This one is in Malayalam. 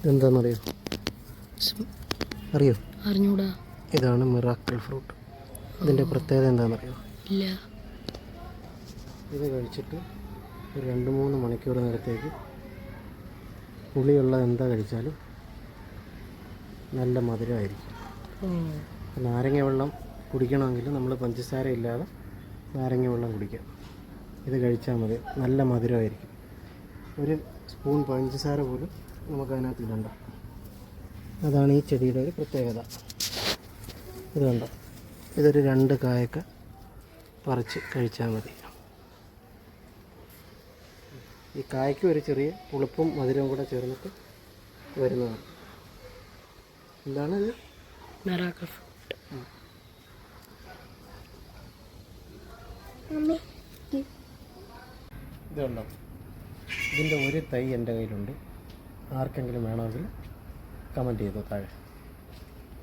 ഇതെന്താണെന്നറിയോ? അറിയോ? അറിഞ്ഞൂടാ. ഇതാണ് മിറാക്കിൾ ഫ്രൂട്ട്. ഇതിൻ്റെ പ്രത്യേകത എന്താണെന്നറിയോ? ഇല്ല. ഇത് കഴിച്ചിട്ട് ഒരു 2-3 മണിക്കൂർ നേരത്തേക്ക് പുളിയുള്ള എന്താ കഴിച്ചാലും നല്ല മധുരമായിരിക്കും. നാരങ്ങ വെള്ളം കുടിക്കണമെങ്കിൽ നമ്മൾ പഞ്ചസാര ഇല്ലാതെ നാരങ്ങ വെള്ളം കുടിക്കാം. ഇത് കഴിച്ചാൽ മതി, നല്ല മധുരമായിരിക്കും. ഒരു സ്പൂൺ പഞ്ചസാര പോലും നമുക്കതിനകത്ത് ഇടണ്ട. അതാണ് ഈ ചെടിയുടെ ഒരു പ്രത്യേകത. ഇത് കണ്ടോ, ഇതൊരു 2 കായൊക്കെ പറിച്ച് കഴിച്ചാൽ മതി. ഈ കായ്ക്ക് ഒരു ചെറിയ പുളിപ്പും മധുരവും കൂടെ ചേർന്നിട്ട് വരുന്നതാണ്. എന്താണിത്? Miracle fruit. ഇതുണ്ടോ, ഇതിൻ്റെ ഒരു തൈ എൻ്റെ കയ്യിലുണ്ട്. ആർക്കെങ്കിലും വേണമെങ്കിൽ കമൻറ്റ് ചെയ്തോ താഴെ.